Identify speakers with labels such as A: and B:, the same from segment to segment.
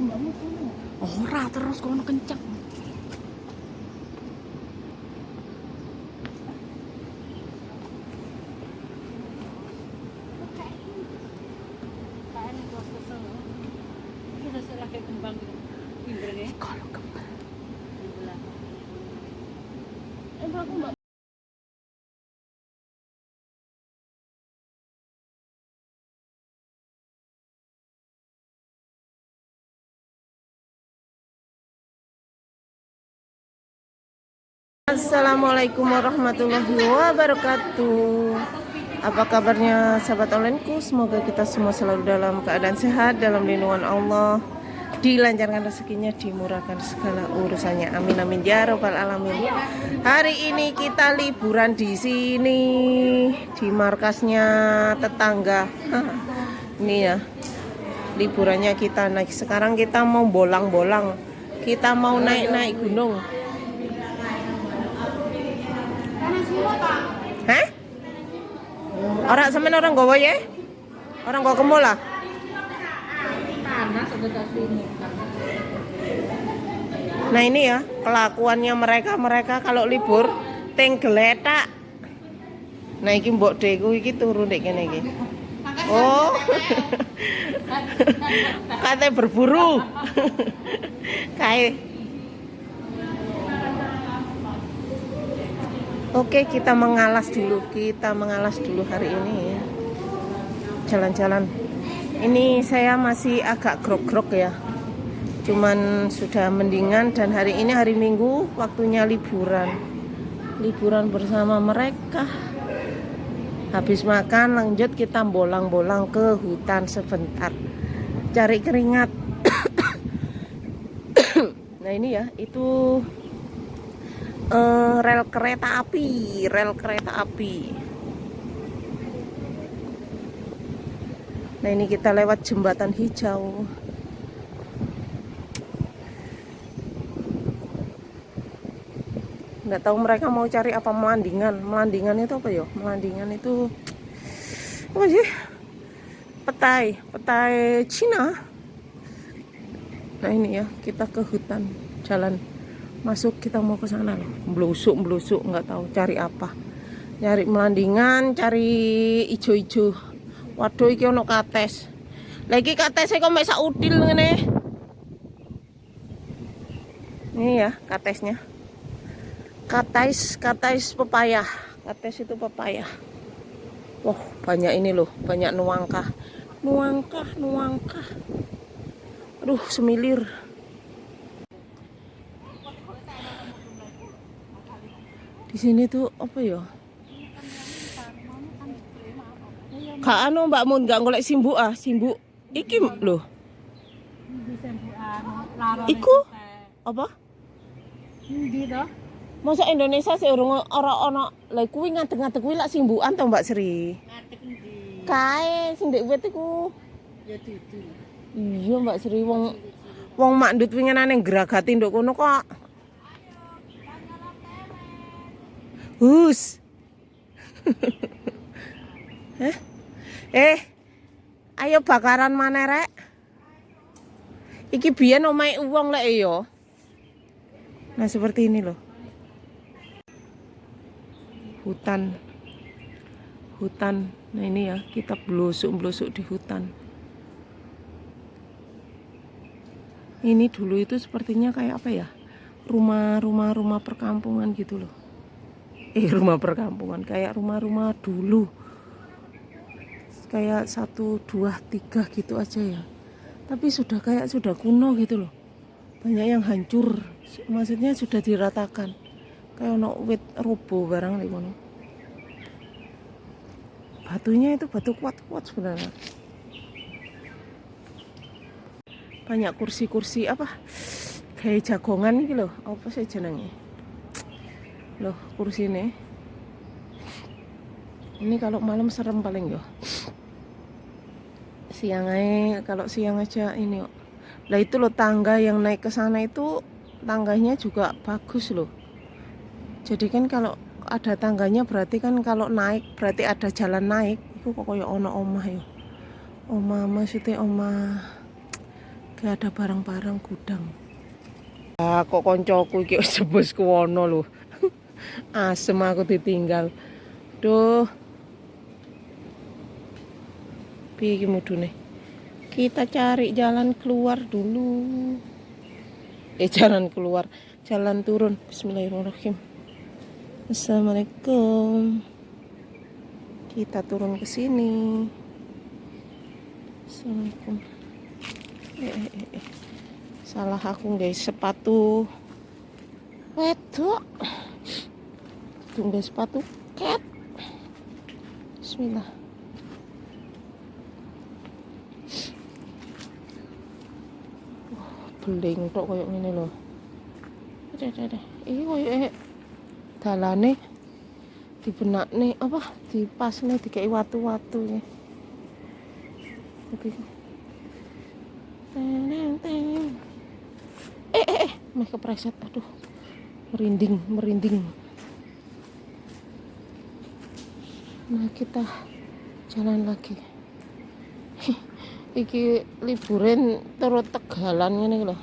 A: Ora terus kono kenceng. Kalau kembang. Assalamualaikum warahmatullahi wabarakatuh. Apa kabarnya sahabat onlineku? Semoga kita semua selalu dalam keadaan sehat, dalam lindungan Allah, dilancarkan rezekinya, dimurahkan segala urusannya. Amin amin ya robbal alamin. Hari ini kita liburan di sini, di markasnya tetangga. Ini ya, liburannya kita naik. Sekarang kita mau bolang-bolang. Kita mau naik-naik gunung. Hah? Orang sampean orang gowo ya? Orang gowo kemul lah. Nah ini ya kelakuannya mereka kalau libur tenggeletak. Nah iki mbok deku iki turu ndek kene iki. Oh. Katanya berburu. Kae. Oke, kita mengalas dulu hari ini ya. Jalan-jalan. Ini saya masih agak grog-grog ya. Cuman sudah mendingan dan hari ini hari Minggu, waktunya liburan. Liburan bersama mereka. Habis makan lanjut kita bolang-bolang ke hutan sebentar. Cari keringat. Nah, ini ya, itu rel kereta api. Nah ini kita lewat jembatan hijau. Nggak tahu mereka mau cari apa, melandingan itu apa ya? Melandingan itu apa sih? Petai Cina. Nah ini ya, kita ke hutan, jalan masuk, kita mau ke sana loh. Blusuk nggak tahu cari apa. Cari melandingan, cari ijo-ijo. Waduh iki ono kates. Lagi katesnya kok mek sak udil ngene. Ini ya katesnya. Kates pepaya. Kates itu pepaya. Wah, banyak ini loh, banyak nuangkah. Aduh, semilir. Di sini tuh apa ya? Kak anu Mbak Mun nggak golek simbu iki loh. Iku apa?
B: Ndi to?
A: Masa Indonesia sih ora ono lha kuwi ngadeg-ngadeg kuwi lak simbukan to Mbak Sri.
B: Ngadeg ndi?
A: Kae sing ndek wit iku.
B: Ya dudul.
A: Iya Mbak Sri, wong makndut winginane ngragati nduk kono kok. Hus. Ayo bakaran maneh rek. Iki biyen omahe wong lek ya. Nah, seperti ini loh. Hutan. Nah, ini ya, kita blusuk di hutan. Ini dulu itu sepertinya kayak apa ya? Rumah perkampungan gitu loh. Rumah perkampungan kayak rumah-rumah dulu. Kayak 1, 2, 3 gitu aja ya. Tapi sudah kuno gitu loh. Banyak yang hancur. Maksudnya sudah diratakan. Kayak ono wit robo barang di kono. Batunya itu batu kuat sebenarnya. Banyak kursi apa? Kayak jagongan gitu loh. Apa sih jenenge? Loh, kursi ini. Ini kalau malam serem paling ya. Kalau siang aja ini. Lah itu loh tangga yang naik ke sana itu tangganya juga bagus loh. Jadi kan kalau ada tangganya berarti kan kalau naik berarti ada jalan naik. Itu kok kayak ono omah ya. Omah maksudnya omah Gak ada barang-barang gudang. Ah, kok koncoku iki wis sebus kuwono lho. Asem aku ditinggal. Duh. Piye iki mudune? Kita cari jalan keluar dulu. Jalan keluar, jalan turun. Bismillahirrahmanirrahim. Assalamualaikum. Kita turun ke sini. Assalamualaikum. Salah aku guys, sepatu wedok. Tunggu sepatu cat. Bismillah. Beling tok koyo ngene lho. Ada. Iki koyo dalane dibenakne apa? Dipasne dikei watu-watu ya. Oke. Teng. Meh kepreset. Aduh. Merinding. Nah, kita jalan lagi. Iki liburan turut Tegalan ngene lho.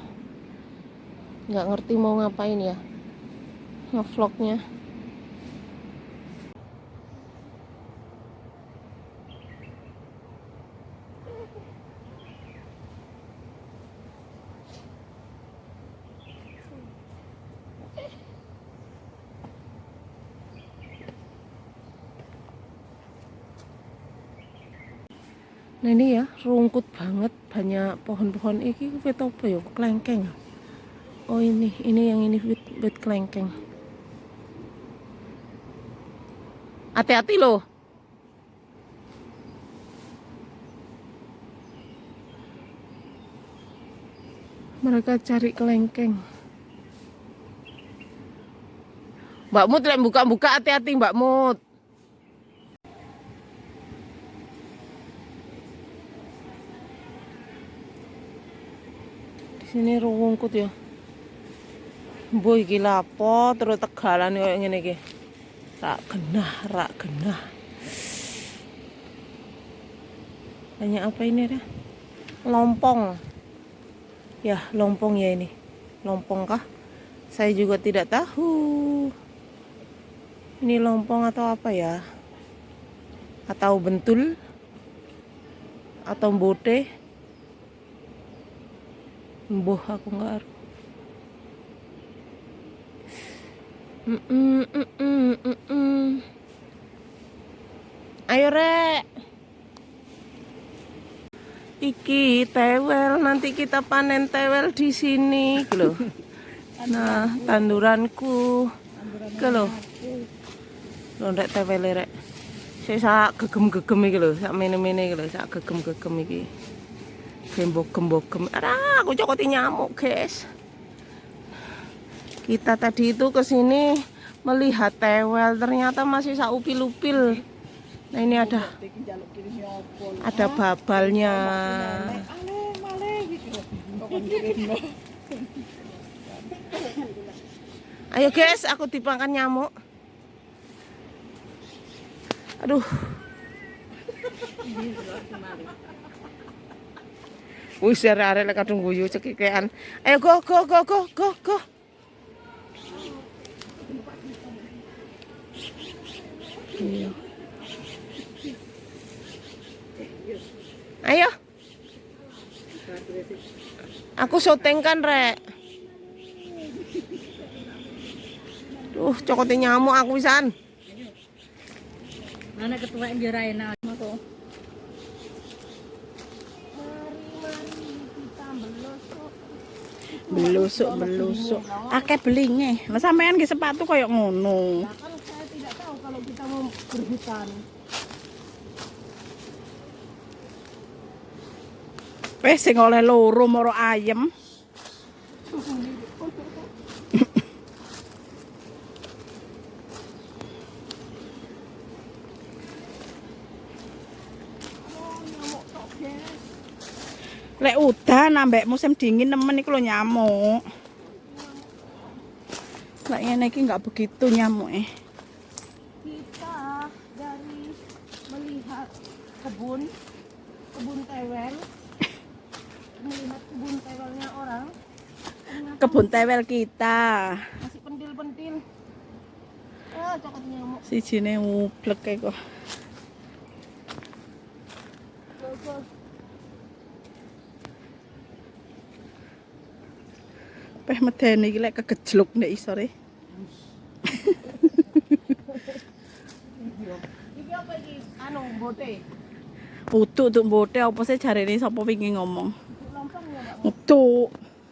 A: Nggak ngerti mau ngapain ya. Ngevlognya. Nah ini ya, rungkut banget, banyak pohon-pohon iki wit apa ya? Klengkeng. Oh ini yang ini wit klengkeng. Hati-hati loh. Mereka cari kelengkeng. Mbak Mut lek buka-buka hati-hati Mbak Mut. Sini rungkut ya. Mbok iki lapo terus Tegalan koyo ngene iki. Rak genah. Banyak apa ini ada? Lompong. Ya, lompong ya ini. Lompong kah? Saya juga tidak tahu. Ini lompong atau apa ya? Atau bentul? Atau bote? Mbuh aku nggak aru. Ayo rek. Iki tewel, nanti kita panen tewel di sini, loh. Nah, tanduranku, ke loh. Loh ndek tewel rek. Saya sak gegem-gegem iki lho, sak mene-mene iki lho, sak gegem-gegem iki. Gembok-gembok. Ada aku cokoti nyamuk, guys. Kita tadi itu ke sini melihat tewel, ternyata masih sak upil-upil. Nah, ini ada babalnya. Ayo guys, aku dimakan nyamuk. Aduh. Wis arek-arek lek kadung guyu cekikean. Ayo go. Ayo. Aku syuting kan, rek. Duh, cokote nyamuk aku pisan.
B: Mana ketua yang jerain aku.
C: Belusuk. Akeh belinge. Lah sampean nggih sepatu koyo ngono.
A: Nah, kan saya tidak tahu kalau kita mau berhutan.
C: Wis sing oleh loro moro ayem. Lek udan ambek musim dingin nemen iku lho nyamuk. Lek ngene iki enggak begitu nyamuke.
A: Kita dari melihat kebun tewel, melihat kebun tewel
C: kebun tewel kita.
A: Masih pentil-pentil. Ah, cokot nyamuk.
C: Sijine mublek kae kok. Peh medeni iki lek kegejluk nek isore.
A: Iki apa iki? Anu, bote.
C: Utuk tuk mbote apa sih jarene sapa wingi ngomong.
A: Lompong ya, Mbak.
C: Utuk.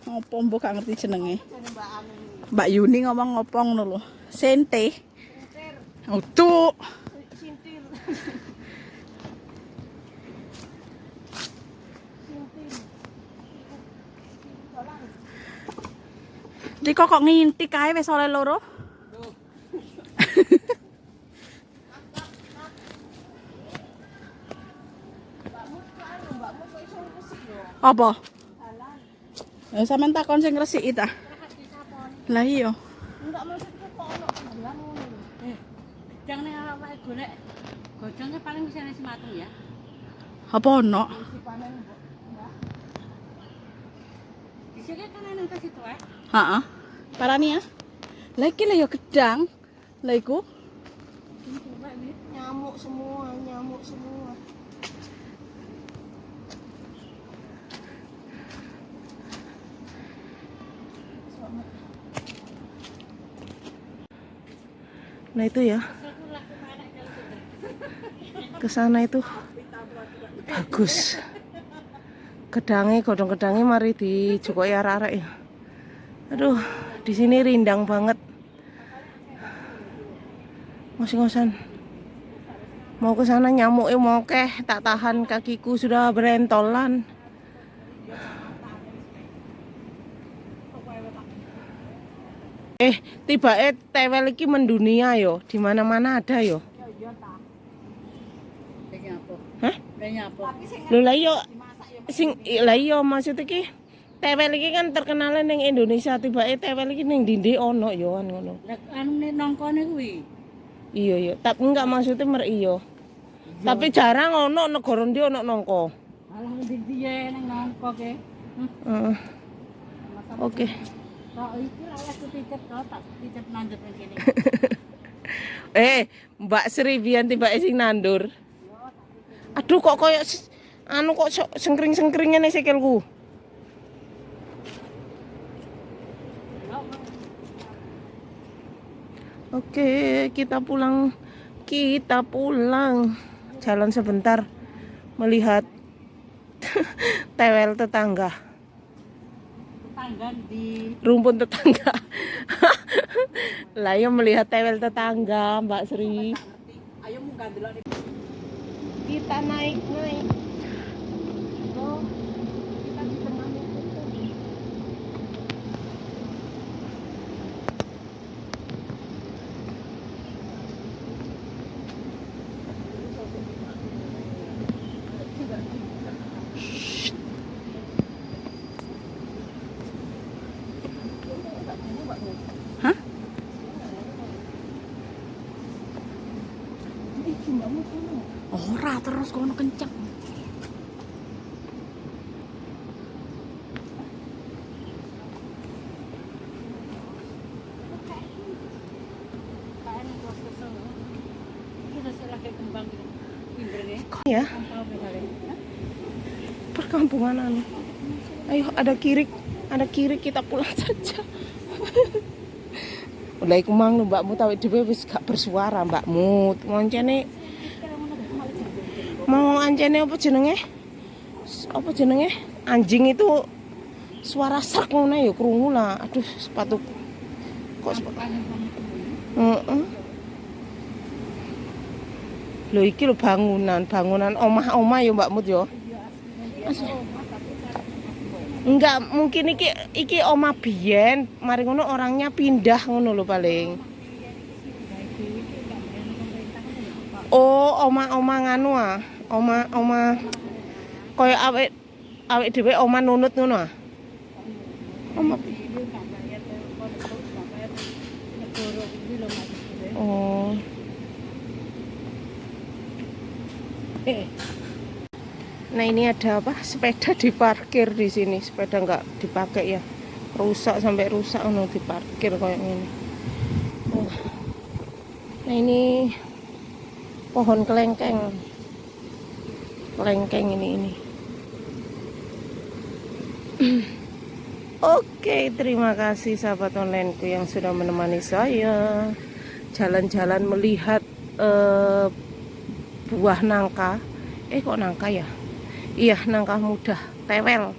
C: Apa mbok gak ngerti jenenge.
A: Jadi Mbak Anu ini.
C: Mbak Yuni ngomong ngopo ngono lho. Sente.
A: Sintir.
C: Utuk.
A: Sintir.
C: Diko kok ngintik kae wis oleh loro. Apa? Ya sampean takon sing ngresiki ta. Lah iya.
A: Enggak maksudku kok ono bulan ngono lho.
B: Gedang ning awake golek. Godhongnya paling bisa nasi mateng ya.
C: Apa ono?
A: Dipanen, Mbok. Ya.
B: Di sini kan nang tas itu eh.
C: Heeh. Parani ya. Lah iki lho ya gedang. Lah iku
A: Nyamuk semua, nyamuk semua. Nah itu ya, ke sana itu bagus. Gedangnya, godong gedangnya mari dijokoki arek-arek ya. Aduh, di sini rindang banget. Ngos-ngosan. Mau ke sana nyamuknya mau tak tahan, kakiku sudah berentolan. Tiba tewel iki mendunia yo, di mana-mana ada yo.
B: Pengen apa?
A: Hah?
B: Pengen apa?
A: Lho lah yo lah yo maksud iki tewel iki kan terkenal ning Indonesia, tiba tewel iki ning ndi ono yo kan ngono.
B: Lah anu nek nongkone kuwi.
A: Iya yo, tapi enggak maksudnya mer iyo. Tapi jarang ono negara ndi ono nongko.
B: Alah ndi ya ning nongko ke.
A: Heeh. Oke.
B: Kok iki ra aku titip kok tak titip nandur nang kene.
A: Mbak Sri biyen tiba sing nandur. Aduh kok koyo anu kok sengkring-sengkring ngene sikilku. Oke, kita pulang. Kita pulang. Jalan sebentar melihat tewel tetangga.
B: Tetangga di
A: Rumpun tetangga. Lah yo melihat tewel tetangga, Mbak Sri.
C: ayo munggah delok
A: Kita naik. Oh, kita di tengah itu.
C: Hah? Ora terus kono kenceng.
B: kaen kos kesel. Iki wis lagi kembang gitu. Timbrene.
A: Ya,
B: Tahu bekale.
A: perkampungan anu. Ayo ada kirik kita pulang saja. Udah iku mang mbakmu tahu dhewe wis gak bersuara mbakmu. Moncene mau ancene apa jenenge? Apa jenenge? Anjing itu suara serak ngono ya krungu lah. Aduh, sepatu kok sepatu. Heeh. Lho iki lho bangunan omah-omah ya mbakmu yo. Enggak, mungkin iki omah biyen, mari ngono orangnya pindah ngono lho paling. Oh, omah-omah nganu ah. Omah koyo awake dhewe omah nunut ngono ah. Omah. Oh. Nah ini ada apa? Sepeda diparkir di sini. Sepeda nggak dipakai ya. rusak sampai rusak ono diparkir kayak gini. Nah ini pohon kelengkeng ini. Oke, terima kasih sahabat onlineku yang sudah menemani saya jalan-jalan melihat buah nangka. Kok nangka ya? Iya, nangka muda tewel.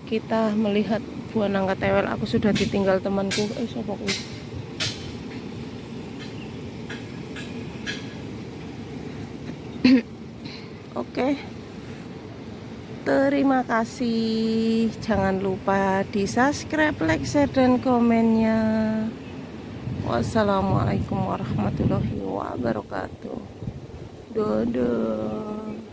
A: Kita melihat buah nangka tewel. Aku sudah ditinggal temanku. Sopo kuwi? Oke. Terima kasih. Jangan lupa di subscribe, like, share, dan komennya. Wassalamualaikum warahmatullahi wabarakatuh. Dadah.